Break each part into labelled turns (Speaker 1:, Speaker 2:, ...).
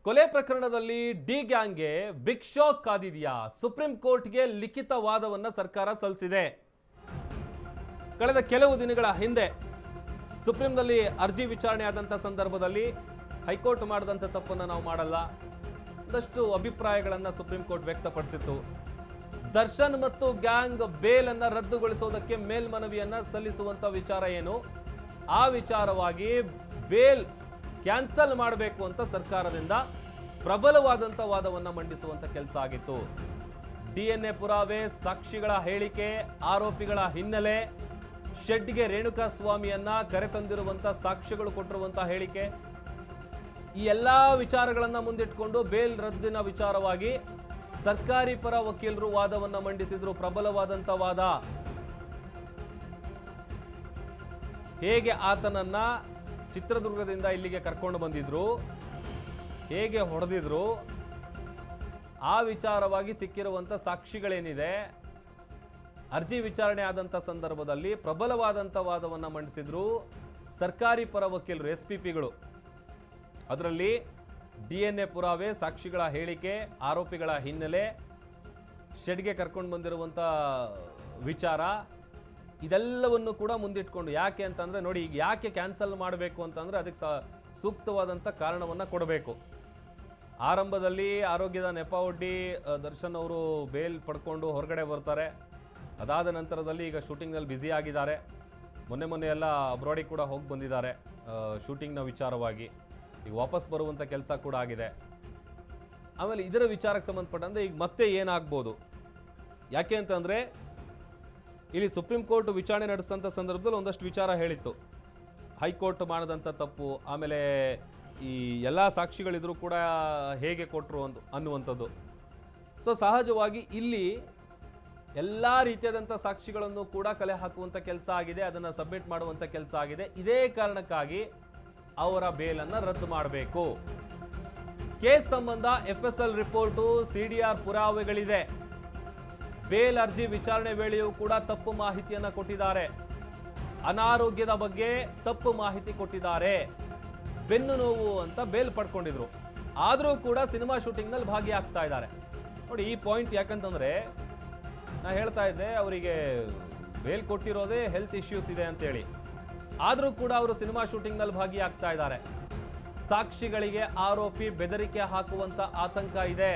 Speaker 1: ಕೊಲೆ ಪ್ರಕರಣದಲ್ಲಿ D ಗ್ಯಾಂಗ್ಗೆ big shock ಕಾದಿದೆಯಾ? Supreme ಕೋರ್ಟ್ಗೆ ಲಿಖಿತ ವಾದವನ್ನ ಸರ್ಕಾರ ಸಲ್ಲಿಸಿದೆ. ಕಳೆದ ಕೆಲವು ದಿನಗಳ ಹಿಂದೆ ಸುಪ್ರೀಂನಲ್ಲಿ ಅರ್ಜಿ ವಿಚಾರಣೆ ಆದಂತ ಸಂದರ್ಭದಲ್ಲಿ ಹೈಕೋರ್ಟ್ ಮಾಡಿದಂತ ತಪ್ಪನ್ನು ನಾವು ಮಾಡಲ್ಲ, ಒಂದಷ್ಟು ಅಭಿಪ್ರಾಯಗಳನ್ನು ಸುಪ್ರೀಂ ಕೋರ್ಟ್ ವ್ಯಕ್ತಪಡಿಸಿತ್ತು. ದರ್ಶನ್ ಮತ್ತು ಗ್ಯಾಂಗ್ ಬೇಲ್ ಅನ್ನ ರದ್ದುಗೊಳಿಸುವುದಕ್ಕೆ ಮೇಲ್ಮನವಿಯನ್ನ ಸಲ್ಲಿಸುವಂತ ವಿಚಾರ ಏನು, ಆ ವಿಚಾರವಾಗಿ ಬೇಲ್ ಕ್ಯಾನ್ಸಲ್ ಮಾಡಬೇಕು ಅಂತ ಸರ್ಕಾರದಿಂದ ಪ್ರಬಲವಾದಂಥ ವಾದವನ್ನು ಮಂಡಿಸುವಂತ ಕೆಲಸ ಆಗಿತ್ತು. DNA ಪುರಾವೆ, ಸಾಕ್ಷಿಗಳ ಹೇಳಿಕೆ, ಆರೋಪಿಗಳ ಹಿನ್ನೆಲೆ, ಶೆಡ್ಗೆ ರೇಣುಕಾ ಸ್ವಾಮಿಯನ್ನ ಕರೆತಂದಿರುವಂತ ಸಾಕ್ಷ್ಯಗಳು ಕೊಟ್ಟಿರುವಂತ ಹೇಳಿಕೆ, ಈ ಎಲ್ಲಾ ವಿಚಾರಗಳನ್ನ ಮುಂದಿಟ್ಕೊಂಡು ಬೇಲ್ ರದ್ದಿನ ವಿಚಾರವಾಗಿ ಸರ್ಕಾರಿ ಪರ ವಕೀಲರು ವಾದವನ್ನ ಮಂಡಿಸಿದ್ರು. ಪ್ರಬಲವಾದಂತ ವಾದ. ಹೇಗೆ ಆತನನ್ನ ಚಿತ್ರದುರ್ಗದಿಂದ ಇಲ್ಲಿಗೆ ಕರ್ಕೊಂಡು ಬಂದಿದ್ರು, ಹೇಗೆ ಹೊಡೆದಿದ್ರು, ಆ ವಿಚಾರವಾಗಿ ಸಿಕ್ಕಿರುವಂತ ಸಾಕ್ಷಿಗಳೇನಿದೆ, ಅರ್ಜಿ ವಿಚಾರಣೆ ಆದಂತ ಸಂದರ್ಭದಲ್ಲಿ ಪ್ರಬಲವಾದಂತ ವಾದವನ್ನ ಮಂಡಿಸಿದ್ರು ಸರ್ಕಾರಿ ಪರ ವಕೀಲರು, SPPಗಳು. ಅದರಲ್ಲಿ DNA ಪುರಾವೆ, ಸಾಕ್ಷಿಗಳ ಹೇಳಿಕೆ, ಆರೋಪಿಗಳ ಹಿನ್ನೆಲೆ, ಶೆಡ್ಗೆ ಕರ್ಕೊಂಡು ಬಂದಿರುವಂತ ವಿಚಾರ, ಇದೆಲ್ಲವನ್ನು ಕೂಡ ಮುಂದಿಟ್ಕೊಂಡು, ಯಾಕೆ ಅಂತಂದ್ರೆ ನೋಡಿ, ಈಗ ಯಾಕೆ ಕ್ಯಾನ್ಸಲ್ ಮಾಡಬೇಕು ಅಂತಂದ್ರೆ ಅದಕ್ಕೆ ಸೂಕ್ತವಾದಂಥ ಕಾರಣವನ್ನು ಕೊಡಬೇಕು. ಆರಂಭದಲ್ಲಿ ಆರೋಗ್ಯದ ನೆಪ ಒಡ್ಡಿ ದರ್ಶನ್ ಅವರು ಬೇಲ್ ಪಡ್ಕೊಂಡು ಹೊರಗಡೆ ಬರ್ತಾರೆ. ಅದಾದ ನಂತರದಲ್ಲಿ ಈಗ ಶೂಟಿಂಗ್ನಲ್ಲಿ ಬ್ಯುಸಿ ಆಗಿದ್ದಾರೆ. ಮೊನ್ನೆ ಎಲ್ಲ ಅಬ್ರಾಡಿಗೆ ಕೂಡ ಹೋಗಿ ಬಂದಿದ್ದಾರೆ ಶೂಟಿಂಗ್ನ ವಿಚಾರವಾಗಿ. ಈಗ ವಾಪಸ್ ಬರುವಂಥ ಕೆಲಸ ಕೂಡ ಆಗಿದೆ. ಆಮೇಲೆ ಇದರ ವಿಚಾರಕ್ಕೆ ಸಂಬಂಧಪಟ್ಟಂತೆ ಈಗ ಮತ್ತೆ ಏನಾಗ್ಬೋದು, ಯಾಕೆ ಅಂತಂದರೆ ಇಲ್ಲಿ ಸುಪ್ರೀಂ ಕೋರ್ಟ್ ವಿಚಾರಣೆ ನಡೆಸಿದಂಥ ಸಂದರ್ಭದಲ್ಲಿ ಒಂದಷ್ಟು ವಿಚಾರ ಹೇಳಿತ್ತು. ಹೈಕೋರ್ಟ್ ಮಾಡಿದಂಥ ತಪ್ಪು, ಆಮೇಲೆ ಈ ಎಲ್ಲ ಸಾಕ್ಷಿಗಳಿದ್ರು ಕೂಡ ಹೇಗೆ ಕೊಟ್ಟರು ಅನ್ನುವಂಥದ್ದು. ಸೊ ಸಹಜವಾಗಿ ಇಲ್ಲಿ ಎಲ್ಲ ರೀತಿಯಾದಂಥ ಸಾಕ್ಷಿಗಳನ್ನು ಕೂಡ ಕಲೆ ಹಾಕುವಂಥ ಕೆಲಸ ಆಗಿದೆ, ಅದನ್ನು ಸಬ್ಮಿಟ್ ಮಾಡುವಂಥ ಕೆಲಸ ಆಗಿದೆ. ಇದೇ ಕಾರಣಕ್ಕಾಗಿ ಅವರ ಬೇಲನ್ನು ರದ್ದು ಮಾಡಬೇಕು. ಕೇಸ್ ಸಂಬಂಧ FSL ರಿಪೋರ್ಟು, CDR ಪುರಾವೆಗಳಿದೆ. ಬೇಲ್ ಅರ್ಜಿ ವಿಚಾರಣೆ ವೇಳೆಯೂ ಕೂಡ ತಪ್ಪು ಮಾಹಿತಿಯನ್ನು ಕೊಟ್ಟಿದ್ದಾರೆ. ಅನಾರೋಗ್ಯದ ಬಗ್ಗೆ ತಪ್ಪು ಮಾಹಿತಿ ಕೊಟ್ಟಿದ್ದಾರೆ. ಬೆನ್ನು ನೋವು ಅಂತ ಬೇಲ್ ಪಡ್ಕೊಂಡಿದ್ರು. ಆದರೂ ಕೂಡ ಸಿನಿಮಾ ಶೂಟಿಂಗ್ನಲ್ಲಿ ಭಾಗಿಯಾಗ್ತಾ ಇದ್ದಾರೆ. ನೋಡಿ ಈ ಪಾಯಿಂಟ್, ಯಾಕಂತಂದ್ರೆ ನಾ ಹೇಳ್ತಾ ಇದ್ದೆ ಅವರಿಗೆ ಬೇಲ್ ಕೊಟ್ಟಿರೋದೇ ಹೆಲ್ತ್ ಇಶ್ಯೂಸ್ ಇದೆ ಅಂತೇಳಿ. ಆದರೂ ಕೂಡ ಅವರು ಸಿನಿಮಾ ಶೂಟಿಂಗ್ನಲ್ಲಿ ಭಾಗಿಯಾಗ್ತಾ ಇದ್ದಾರೆ. ಸಾಕ್ಷಿಗಳಿಗೆ ಆರೋಪಿ ಬೆದರಿಕೆ ಹಾಕುವಂತ ಆತಂಕ ಇದೆ.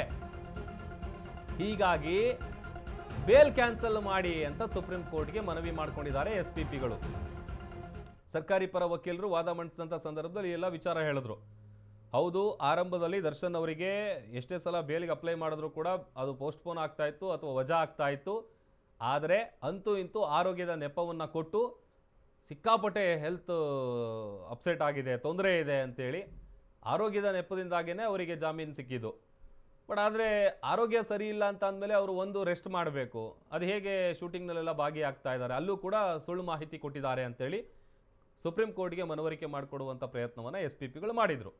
Speaker 1: ಹೀಗಾಗಿ ಬೇಲ್ ಕ್ಯಾನ್ಸಲ್ ಮಾಡಿ ಅಂತ ಸುಪ್ರೀಂ ಕೋರ್ಟ್ಗೆ ಮನವಿ ಮಾಡಿಕೊಂಡಿದ್ದಾರೆ SPPಗಳು. ಸರ್ಕಾರಿ ಪರ ವಕೀಲರು ವಾದ ಮಂಡಿಸಿದಂಥ ಸಂದರ್ಭದಲ್ಲಿ ಎಲ್ಲ ವಿಚಾರ ಹೇಳಿದ್ರು. ಹೌದು, ಆರಂಭದಲ್ಲಿ ದರ್ಶನ್ ಅವರಿಗೆ ಎಷ್ಟೇ ಸಲ ಬೇಲ್ಗೆ ಅಪ್ಲೈ ಮಾಡಿದ್ರು ಕೂಡ ಅದು ಪೋಸ್ಟ್ಪೋನ್ ಆಗ್ತಾ ಇತ್ತು ಅಥವಾ ವಜಾ ಆಗ್ತಾ ಇತ್ತು. ಆದರೆ ಅಂತೂ ಇಂತೂ ಆರೋಗ್ಯದ ನೆಪವನ್ನು ಕೊಟ್ಟು ಸಿಕ್ಕಾಪಟ್ಟೆ ಹೆಲ್ತ್ ಅಪ್ಸೆಟ್ ಆಗಿದೆ, ತೊಂದರೆ ಇದೆ ಅಂತೇಳಿ ಆರೋಗ್ಯದ ನೆಪದಿಂದಾಗೇ ಅವರಿಗೆ ಜಾಮೀನು ಸಿಕ್ಕಿದ್ದು. ಬಟ್ ಆದರೆ ಆರೋಗ್ಯ ಸರಿ ಇಲ್ಲ ಅಂತ ಅಂದಮೇಲೆ ಅವರು ಒಂದು ರೆಸ್ಟ್ ಮಾಡಬೇಕು. ಅದು ಹೇಗೆ ಶೂಟಿಂಗ್ನಲ್ಲೆಲ್ಲ ಭಾಗಿಯಾಗ್ತಾ ಇದ್ದಾರೆ, ಅಲ್ಲೂ ಕೂಡ ಸುಳ್ಳು ಮಾಹಿತಿ ಕೊಟ್ಟಿದ್ದಾರೆ ಅಂತೇಳಿ ಸುಪ್ರೀಂ ಕೋರ್ಟ್ಗೆ ಮನವರಿಕೆ ಮಾಡಿಕೊಡುವಂಥ ಪ್ರಯತ್ನವನ್ನು SPPಗಳು ಮಾಡಿದರು.